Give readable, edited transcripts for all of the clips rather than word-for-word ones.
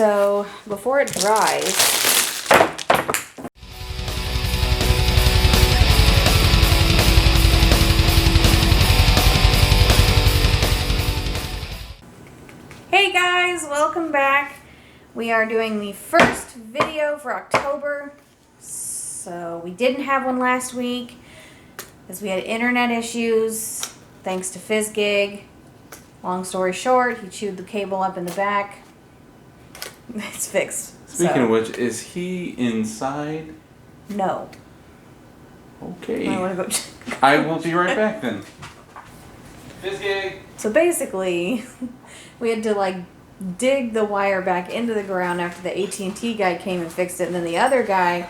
So before it dries, hey guys, welcome back. We are doing the first video for October. So we didn't have one last week because we had internet issues thanks to FizzGig. Long story short, he chewed the cable up in the back. It's fixed. Speaking of which, is he inside? No. Okay. I want to go check. I will be right back then. FizzGig. So basically, we had to like dig the wire back into the ground after the AT&T guy came and fixed it, and then the other guy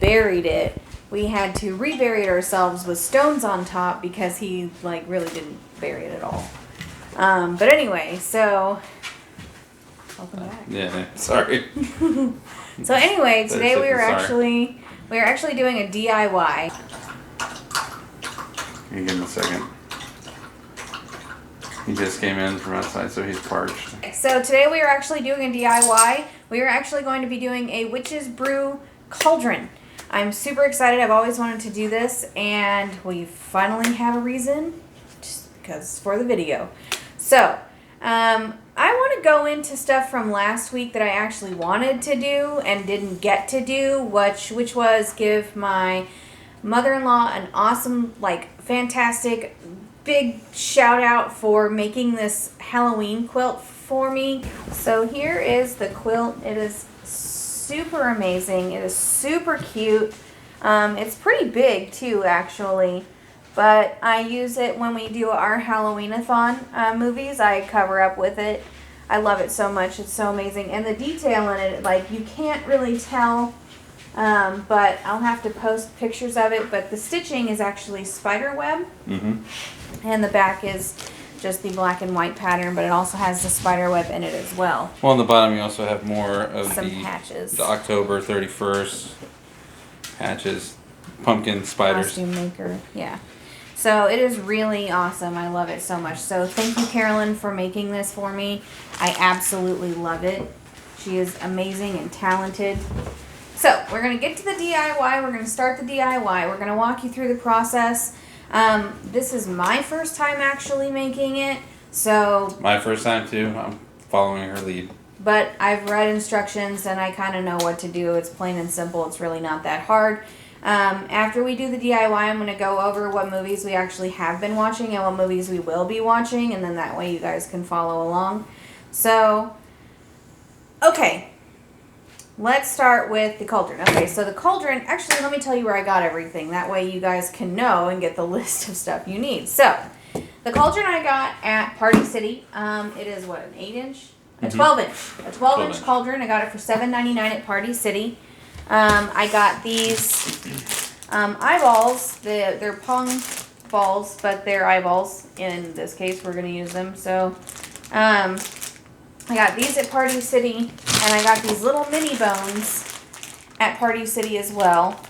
buried it. We had to rebury it ourselves with stones on top because he like really didn't bury it at all. But anyway, so welcome back. Yeah, sorry. So anyway, today we are actually doing a DIY. Can you give him a second? He just came in from outside, so he's parched. So today we are actually doing a DIY. We are actually going to be doing a witch's brew cauldron. I'm super excited. I've always wanted to do this, and we finally have a reason, just because for the video. So, I want to go into stuff from last week that I actually wanted to do and didn't get to do, which was give my mother-in-law an awesome, like, fantastic, big shout out for making this Halloween quilt for me. So here is the quilt. It is super amazing. It is super cute. It's pretty big too, actually. But I use it when we do our Halloween-a-thon movies. I cover up with it. I love it so much. It's so amazing. And the detail in it, like, you can't really tell, but I'll have to post pictures of it. But the stitching is actually spider web. Mm-hmm. And the back is just the black and white pattern, but it also has the spider web in it as well. Well, on the bottom you also have more of some patches. The October 31st patches, pumpkin spiders. Costume maker, yeah. So it is really awesome. I love it so much. So thank you, Carolyn, for making this for me. I absolutely love it. She is amazing and talented. So we're going to get to the DIY. We're going to start the DIY. We're going to walk you through the process. This is my first time actually making it. So my first time too. I'm following her lead. But I've read instructions and I kind of know what to do. It's plain and simple. It's really not that hard. After we do the DIY, I'm going to go over what movies we actually have been watching and what movies we will be watching, and then that way you guys can follow along. So, okay, let's start with the cauldron. Okay, so the cauldron, actually let me tell you where I got everything. That way you guys can know and get the list of stuff you need. So, the cauldron I got at Party City. It is what, an 8-inch? A 12-inch. A 12-inch cauldron. I got it for $7.99 at Party City. I got these eyeballs. They're pong balls, but they're eyeballs. In this case, we're going to use them. So, I got these at Party City, and I got these little mini bones at Party City as well.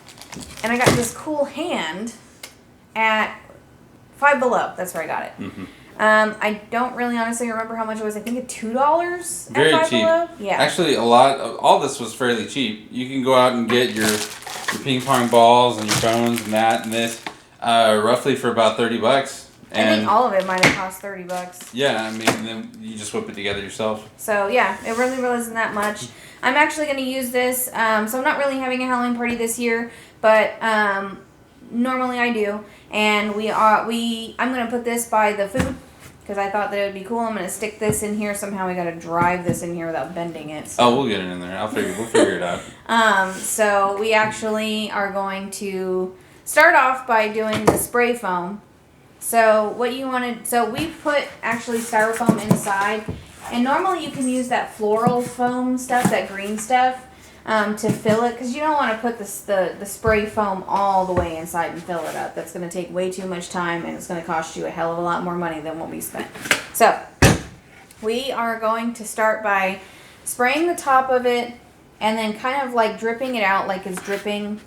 And I got this cool hand at Five Below. That's where I got it. Mm-hmm. I don't really honestly remember how much it was. I think $2 Very at Five cheap. Below. Yeah. Actually, all this was fairly cheap. You can go out and get your ping pong balls and your bones and that and this, roughly for about $30. And I think all of it might have cost $30. Yeah, I mean, then you just whip it together yourself. So yeah, it really isn't that much. I'm actually going to use this. So I'm not really having a Halloween party this year, but normally I do. And I'm going to put this by the food because I thought that it would be cool. I'm going to stick this in here. Somehow we got to drive this in here without bending it. So. Oh, we'll get it in there. We'll figure it out. So we actually are going to start off by doing the spray foam. So what you wanted, so we put actually styrofoam inside, and normally you can use that floral foam stuff, that green stuff, to fill it, because you don't want to put the spray foam all the way inside and fill it up. That's going to take way too much time, and it's going to cost you a hell of a lot more money than what we spent. So we are going to start by spraying the top of it, and then kind of like dripping it out like it's dripping,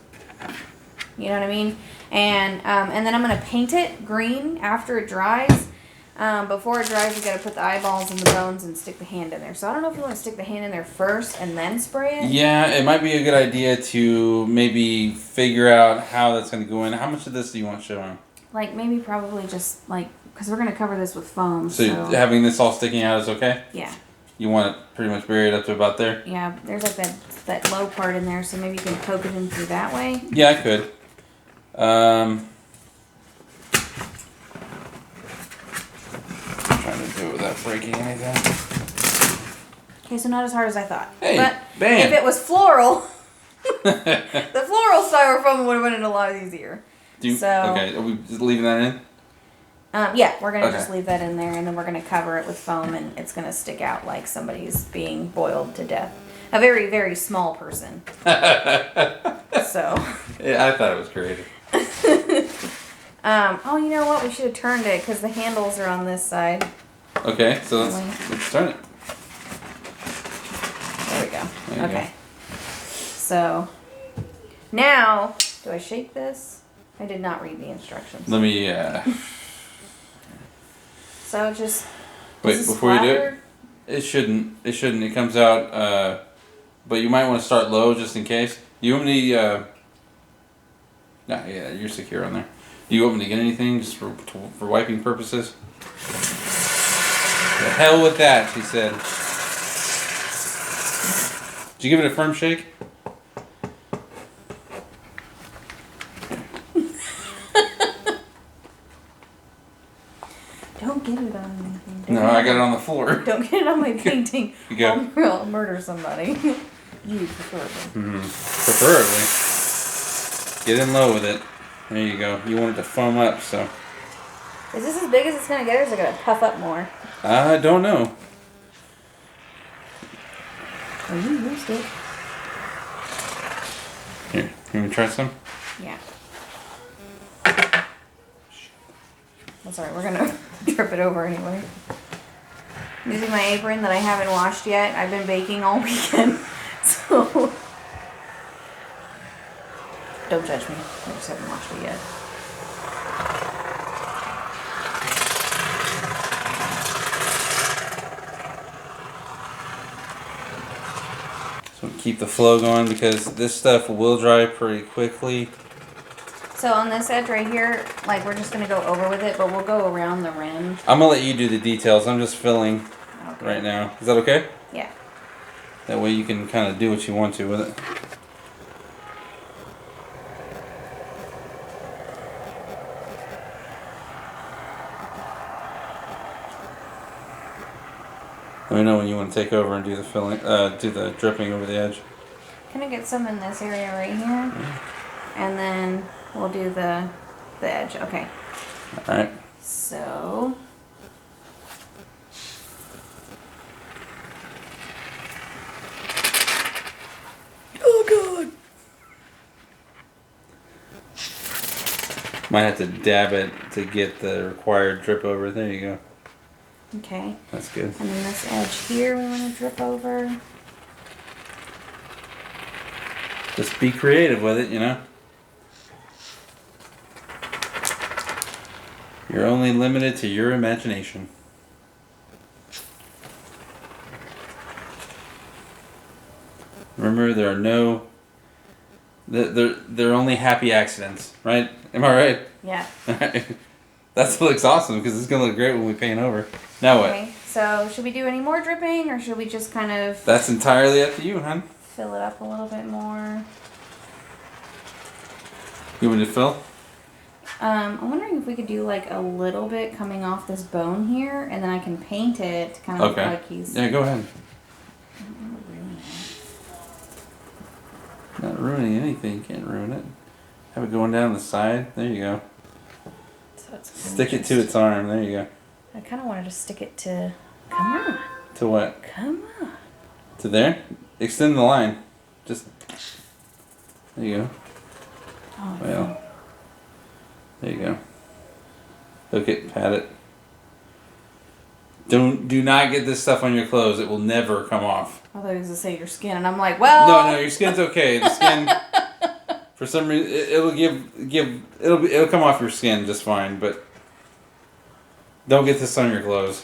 you know what I mean? And then I'm going to paint it green after it dries. Before it dries, you gotta put the eyeballs and the bones and stick the hand in there. So I don't know if you want to stick the hand in there first and then spray it. Yeah, it might be a good idea to maybe figure out how that's going to go in. How much of this do you want showing? Like maybe probably just like, because we're gonna cover this with foam. So having this all sticking out is okay? Yeah. You want it pretty much buried up to about there? Yeah, there's like that low part in there, so maybe you can poke it in through that way. Yeah, I could. I'm trying to do it without breaking anything. Okay, so not as hard as I thought. Hey, but bam. if it was floral, the floral styrofoam would have been a lot easier. Okay, are we just leaving that in? Yeah, we're going to just leave that in there, and then we're going to cover it with foam, and it's going to stick out like somebody's being boiled to death. A very, very small person. So. Yeah, I thought it was creative. Oh, you know what? We should have turned it, because the handles are on this side. Okay, so let's turn it. There we go. There you Okay. So, now, do I shake this? I did not read the instructions. Let me, So just... Wait, before you do it, it shouldn't. It comes out, but you might want to start low just in case. You want me to, nah, yeah, you're secure on there. Do you want me to get anything just for wiping purposes? The hell with that, she said. Did you give it a firm shake? Don't get it on anything. No, I got it on the floor. Don't get it on my painting. You go. I'll murder somebody. You preferably. Preferably. Get in low with it. There you go. You want it to foam up, so. Is this as big as it's going to get, or is it going to puff up more? I don't know. Well, you used it. Here, you want to try some? Yeah. That's alright, we're going to drip it over anyway. I'm using my apron that I haven't washed yet. I've been baking all weekend, so... Don't judge me. I just haven't washed it yet. So keep the flow going because this stuff will dry pretty quickly. So on this edge right here, like we're just going to go over with it, but we'll go around the rim. I'm going to let you do the details. I'm just filling right now. Is that okay? Yeah. That way you can kind of do what you want to with it. Let me know when you want to take over and do the filling, do the dripping over the edge. Can I get some in this area right here? And then we'll do the edge. Okay. All right. So. Oh God. Might have to dab it to get the required drip over. There you go. Okay. That's good. And then this edge here we want to drip over. Just be creative with it, you know. You're only limited to your imagination. Remember, there are no... They're only happy accidents, right? Am I right? Yeah. That looks awesome because it's going to look great when we paint over. Now what? Okay, so should we do any more dripping or should we just kind of... That's entirely up to you, hon. Fill it up a little bit more? You want me to fill? I'm wondering if we could do like a little bit coming off this bone here, and then I can paint it to kind of look like he's... Yeah, go ahead. I don't want to ruin it. Not ruining anything. You can't ruin it. Have it going down the side. There you go. So it's Stick it to its arm. There you go. I kind of wanted to stick it to... Come on. To what? Come on. To there? Extend the line. Just... There you go. Oh, Well... There you go. Hook it, pat it. Do not get this stuff on your clothes. It will never come off. I thought he was going to say your skin, and I'm like, well... No, your skin's okay. The skin, for some reason, it'll come off your skin just fine. But Don't get this on your clothes.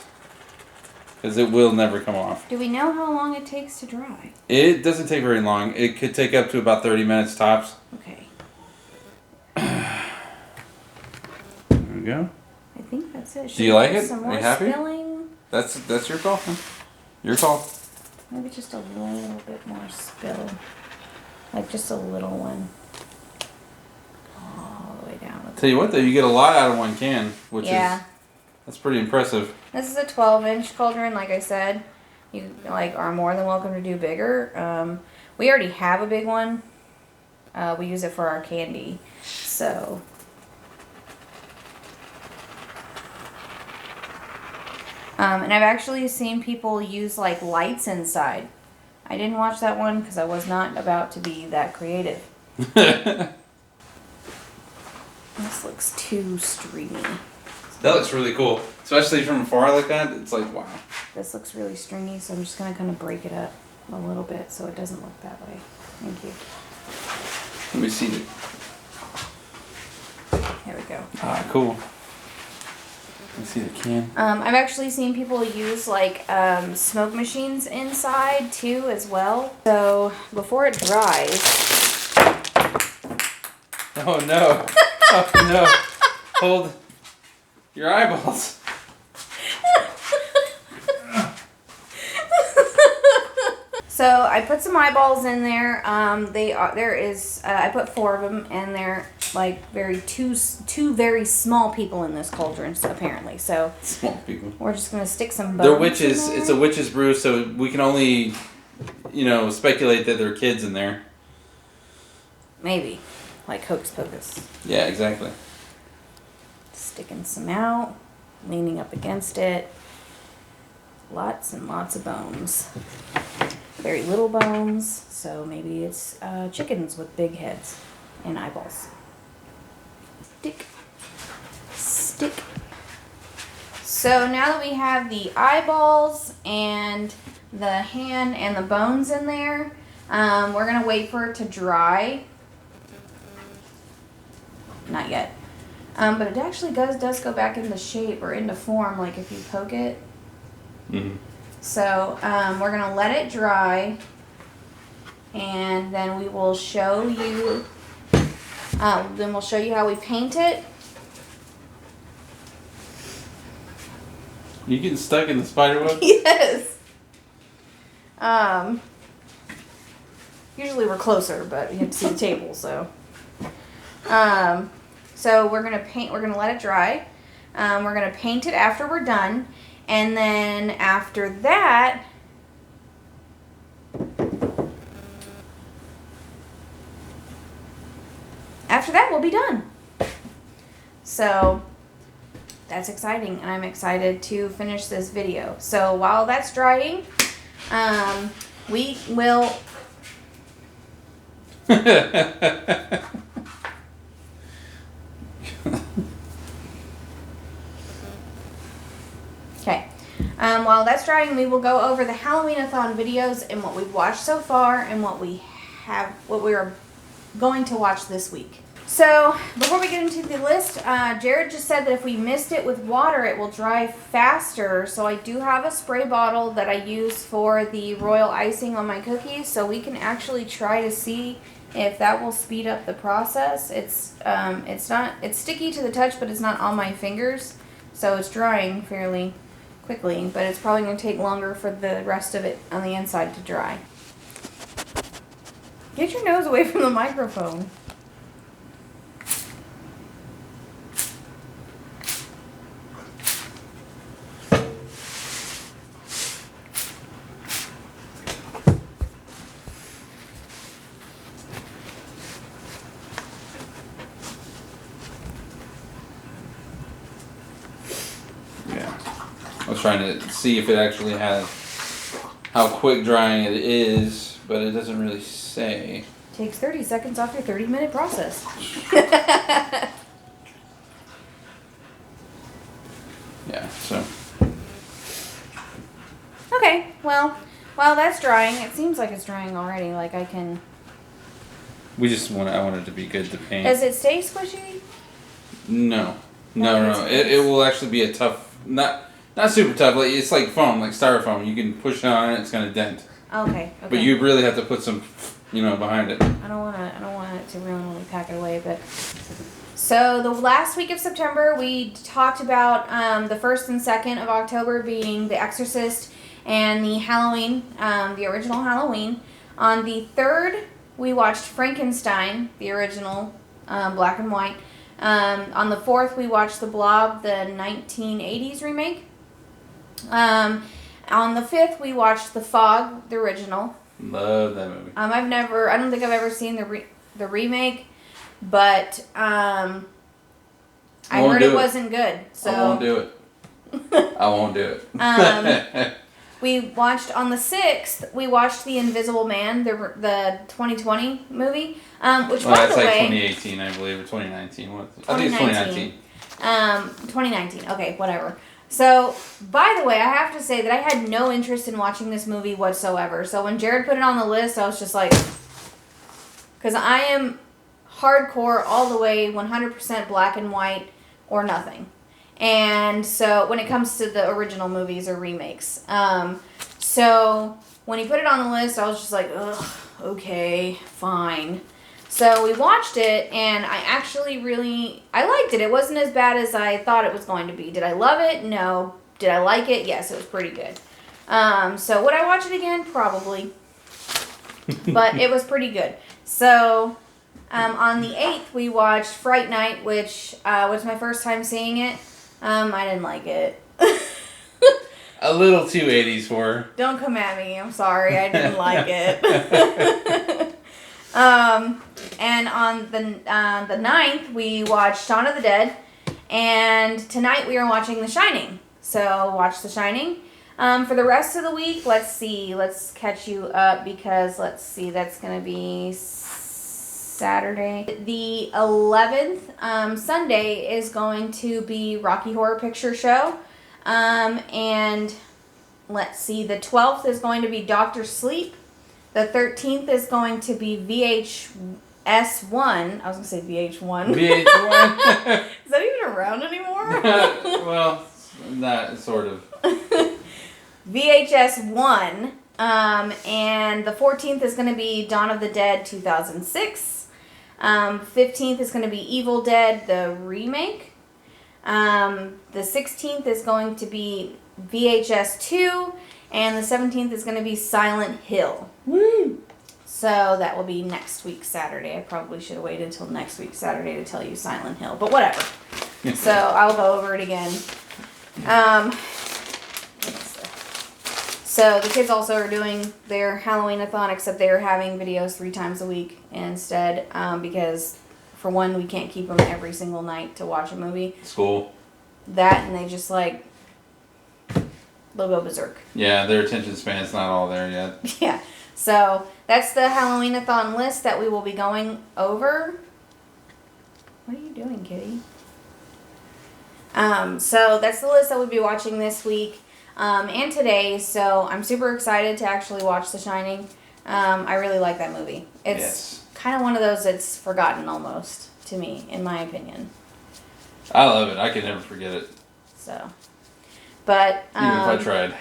Because it will never come off. Do we know how long it takes to dry? It doesn't take very long. It could take up to about 30 minutes tops. Okay. There we go. I think that's it. Do you like it? Some Are more you happy? spilling? That's your call. Huh? Your call. Maybe just a little bit more spill. Like just a little one. All the way down. Tell you what though, you get a lot out of one can, which is that's pretty impressive. This is a 12-inch cauldron, like I said. You are more than welcome to do bigger. We already have a big one. We use it for our candy, so. And I've actually seen people use like lights inside. I didn't watch that one because I was not about to be that creative. This looks too streamy. That looks really cool. Especially from afar like that, it's like, wow. This looks really stringy, so I'm just going to kind of break it up a little bit so it doesn't look that way. Thank you. Let me see it. There we go. Ah, cool. Let me see the can. I've actually seen people use like smoke machines inside too as well. So before it dries. Oh no. Oh no. Hold your eyeballs. So I put some eyeballs in there. I put 4 of them, and they're like two very small people in this cauldron, so apparently. So small people. We're just gonna stick some bones. They're witches. In there. It's a witch's brew, so we can only, speculate that there are kids in there. Maybe, like Hocus Pocus. Yeah, exactly. Sticking some out, leaning up against it. Lots and lots of bones. Very little bones, so maybe it's chickens with big heads and eyeballs. Stick. So now that we have the eyeballs and the hand and the bones in there, we're going to wait for it to dry. Not yet. But it actually does go back into shape or into form, like if you poke it. Mm-hmm. So we're going to let it dry, and then we will show you, how we paint it. You getting stuck in the spider web? Yes. Usually we're closer, but you have to see the table, so. So we're gonna let it dry. We're gonna paint it after we're done. And then after that, we'll be done. So that's exciting, and I'm excited to finish this video. So while that's drying, we will. Okay. While that's drying, we will go over the Halloween-a-thon videos and what we've watched so far and what we are going to watch this week. So before we get into the list, Jared just said that if we mist it with water, it will dry faster. So I do have a spray bottle that I use for the royal icing on my cookies. So we can actually try to see if that will speed up the process. It's sticky to the touch, but it's not on my fingers. So it's drying fairly quickly, but it's probably going to take longer for the rest of it on the inside to dry. Get your nose away from the microphone. I was trying to see if it actually has how quick drying it is, but it doesn't really say. Takes 30 seconds off your 30-minute process. Yeah, so. Okay, well, while that's drying, it seems like it's drying already. Like I can. I want it to be good to paint. Does it stay squishy? No. It will actually be a tough not super tough. Like it's like foam, like styrofoam. You can push on it; it's gonna dent. Okay. But you really have to put some, behind it. I don't want it to ruin when we pack it away. But so the last week of September, we talked about the 1st and 2nd of October being The Exorcist and the Halloween, the original Halloween. On the 3rd, we watched Frankenstein, the original black and white. On the 4th, we watched The Blob, the 1980s remake. On the 5th, we watched The Fog, the original. Love that movie. I don't think I've ever seen the remake, but I heard it wasn't good. So I won't do it. I won't do it. We watched on the 6th. We watched The Invisible Man, the 2020 movie, which by the that's like way, 2018, I believe, or 2019. I think it's 2019. 2019. Okay, whatever. So, by the way, I have to say that I had no interest in watching this movie whatsoever. So when Jared put it on the list, I was just like, because I am hardcore all the way, 100% black and white or nothing. And so when it comes to the original movies or remakes. So when he put it on the list, I was just like, ugh, okay, fine. So we watched it, and I actually I liked it. It wasn't as bad as I thought it was going to be. Did I love it? No. Did I like it? Yes, it was pretty good. So would I watch it again? Probably. But it was pretty good. So on the 8th, we watched Fright Night, which was my first time seeing it. I didn't like it. A little too 80s for her. Don't come at me. I'm sorry. I didn't like it. And on the 9th, we watched Shaun of the Dead. And tonight we are watching The Shining. So watch The Shining. For the rest of the week, let's see. Let's catch you up because, that's going to be Saturday. The 11th, Sunday, is going to be Rocky Horror Picture Show. And let's see. The 12th is going to be Dr. Sleep. The 13th is going to be VHS1. I was going to say VH1. VH1? Is that even around anymore? Well, that sort of. VHS1. And the 14th is going to be Dawn of the Dead 2006. 15th is going to be Evil Dead, the remake. The 16th is going to be VHS2. And the 17th is going to be Silent Hill. Woo! So that will be next week Saturday. I probably should have waited until next week Saturday to tell you Silent Hill. But whatever. So I'll go over it again. So the kids also are doing their Halloween-a-thon, except they are having videos 3 times a week instead. Because, for one, we can't keep them every single night to watch a movie. School. That, and they just they'll go berserk. Yeah, their attention span's not all there yet. Yeah. So that's the Halloween-a-thon list that we will be going over. What are you doing, kitty? So that's the list that we'll be watching this week and today. So I'm super excited to actually watch The Shining. I really like that movie. It's kind of one of those that's forgotten almost to me, in my opinion. I love it. I can never forget it. So, but even if I tried.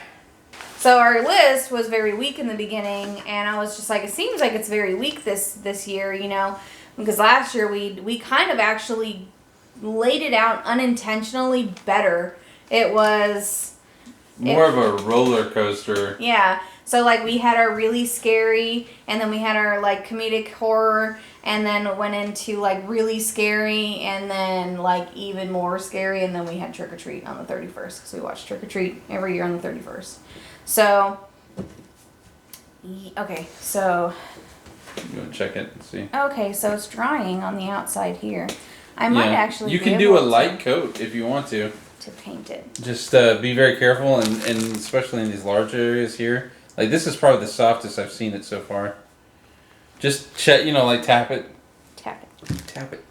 So our list was very weak in the beginning, and I was just like, it seems like it's very weak this year, because last year we kind of actually laid it out unintentionally better. It was more of a roller coaster. Yeah. So we had our really scary, and then we had our comedic horror, and then went into really scary, and then even more scary, and then we had Trick or Treat on the 31st because we watch Trick or Treat every year on the 31st. So, okay, so. You want to check it and see? Okay, so it's drying on the outside here. I might actually. You can do a light coat if you want to. To paint it. Just be very careful, and especially in these large areas here. This is probably the softest I've seen it so far. Just check, tap it. Tap it.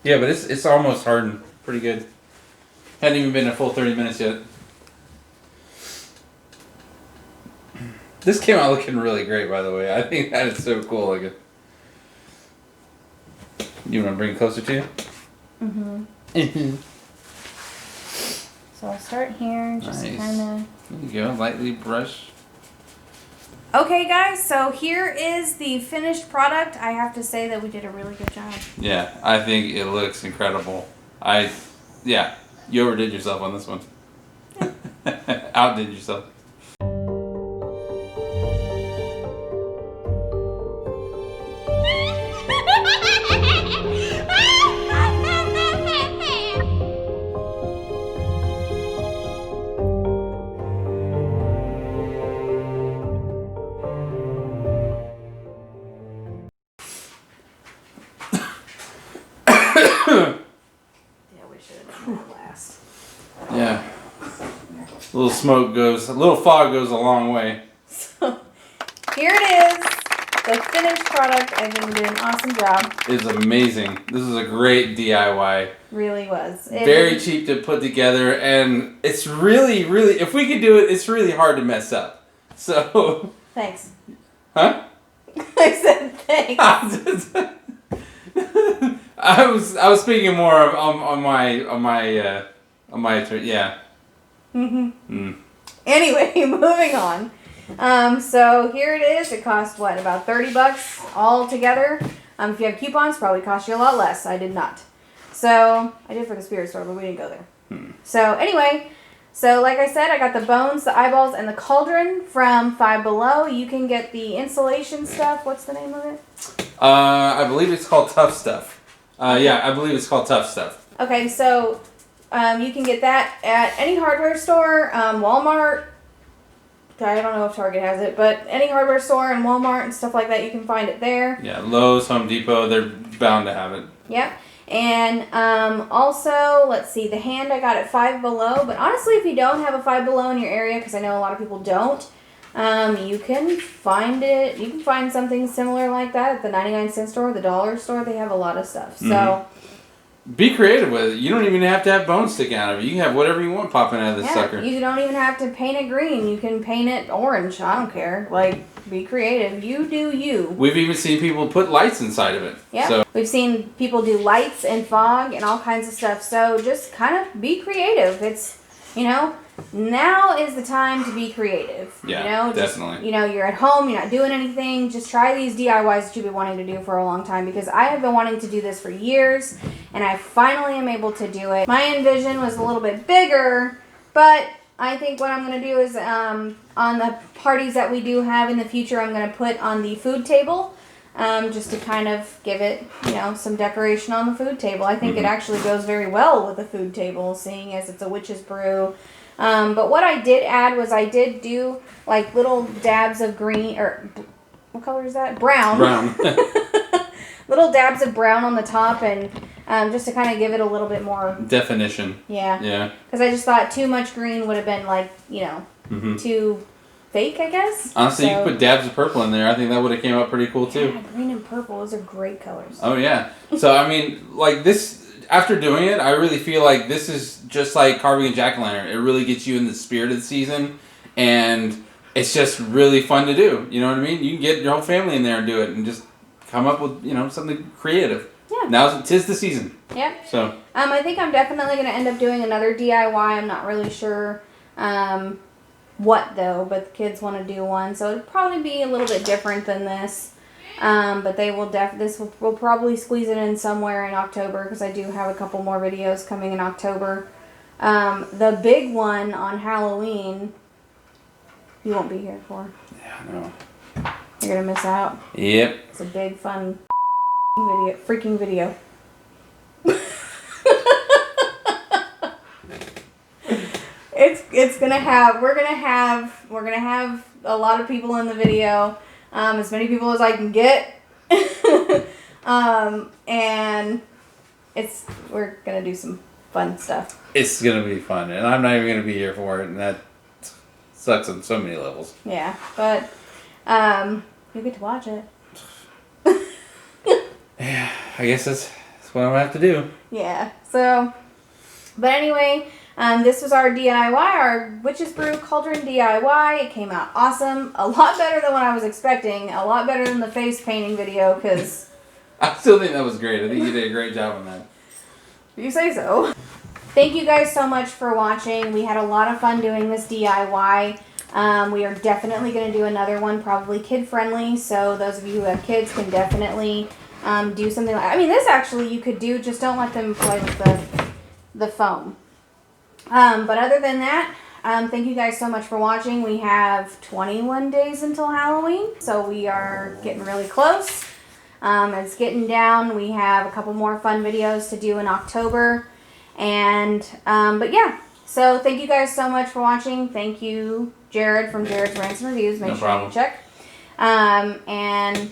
Yeah, but it's almost hardened pretty good. Hadn't even been a full 30 minutes yet. This came out looking really great, by the way. I think that is so cool looking. You want to bring it closer to you? Mm-hmm. So I'll start here and just Nice. kind of... There you go, lightly brush. Okay, guys, so here is the finished product. I have to say that we did a really good job. Yeah, I think it looks incredible. Yeah, you overdid yourself on this one. Outdid yourself. Yeah, we should have done that last. Yeah. A little fog goes a long way. So, here it is. The finished product. I think we did an awesome job. It's amazing. This is a great DIY. Really was. Very cheap to put together, and it's really, really, if we could do it, it's really hard to mess up. So. Thanks. Huh? I said thanks. I was speaking more on my yeah. Anyway, moving on. So here it is. It cost what, about $30 all together. If you have coupons, probably cost you a lot less. I did not. So I did for the spirit store, but we didn't go there. So anyway, so like I said, I got the bones, the eyeballs, and the cauldron from Five Below. You can get the insulation stuff. What's the name of it? I believe it's called Tough Stuff. Yeah, I believe it's called Tough Stuff. Okay, so you can get that at any hardware store, Walmart. I don't know if Target has it, but any hardware store and Walmart and stuff like that, you can find it there. Yeah, Lowe's, Home Depot, they're bound to have it. Yep. And also, let's see, the hand I got at Five Below. But honestly, if you don't have a Five Below in your area, because I know a lot of people don't, you can find it. You can find something similar like that at the 99-cent store, the dollar store. They have a lot of stuff. So be creative with it. You don't even have to have bones sticking out of it. You can have whatever you want popping out of this sucker. You don't even have to paint it green. You can paint it orange. I don't care. Like, be creative. You do you. We've even seen people put lights inside of it. Yeah. So. We've seen people do lights and fog and all kinds of stuff. So just kind of be creative. It's, now is the time to be creative. Yeah, definitely. You're at home, you're not doing anything. Just try these DIYs that you've been wanting to do for a long time, because I have been wanting to do this for years, and I finally am able to do it. My envision was a little bit bigger, but I think what I'm going to do is on the parties that we do have in the future, I'm going to put on the food table. Just to kind of give it, some decoration on the food table. I think it actually goes very well with the food table, seeing as it's a witch's brew. But what I did add was I did do like little dabs of green, or what color is that? Brown. Brown. Little dabs of brown on the top, and just to kind of give it a little bit more definition. Yeah. Yeah. Because I just thought too much green would have been like, too fake, I guess. Honestly, you could put dabs of purple in there. I think that would have came out pretty cool too. Yeah, green and purple, those are great colors. Oh yeah. So I mean, like this. After doing it, I really feel like this is just like carving a jack-o'-lantern. It really gets you in the spirit of the season, and it's just really fun to do. You know what I mean? You can get your whole family in there and do it, and just come up with something creative. Yeah. Now 'tis the season. Yep. So. I think I'm definitely going to end up doing another DIY. I'm not really sure what though, but the kids want to do one, so it'll probably be a little bit different than this. But they will we'll probably squeeze it in somewhere in October, because I do have a couple more videos coming in October. The big one on Halloween, you won't be here for. Yeah, I know. You're gonna miss out. Yep. It's a big fun freaking video. We're gonna have a lot of people in the video. As many people as I can get. And we're going to do some fun stuff. It's going to be fun, and I'm not even going to be here for it, and that sucks on so many levels. Yeah, but you'll get to watch it. Yeah, I guess that's what I'm going to have to do. Yeah, so, but anyway, this was our DIY, our Witch's Brew Cauldron DIY. It came out awesome. A lot better than what I was expecting. A lot better than the face painting video, because... I still think that was great. I think you did a great job on that. You say so. thank you guys so much for watching. We had a lot of fun doing this DIY. We are definitely going to do another one, probably kid-friendly, so those of you who have kids can definitely do something like... I mean, this actually you could do, just don't let them play with the foam. But other than that, thank you guys so much for watching. We have 21 days until Halloween, so we are getting really close. It's getting down. We have a couple more fun videos to do in October. And, but yeah, so thank you guys so much for watching. Thank you, Jared from Jared's Rants and Reviews. Make sure you check. And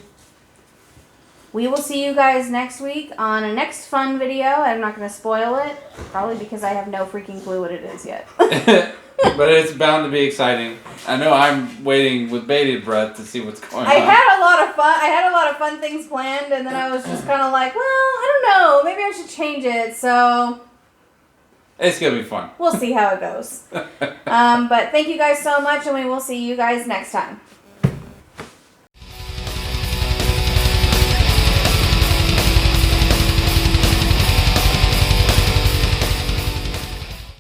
we will see you guys next week on a next fun video. I'm not going to spoil it, probably because I have no freaking clue what it is yet. But it's bound to be exciting. I know I'm waiting with bated breath to see what's going on. I had a lot of fun. I had a lot of fun things planned, and then I was just kind of like, well, I don't know. Maybe I should change it. So it's going to be fun. We'll see how it goes. But thank you guys so much, and we will see you guys next time.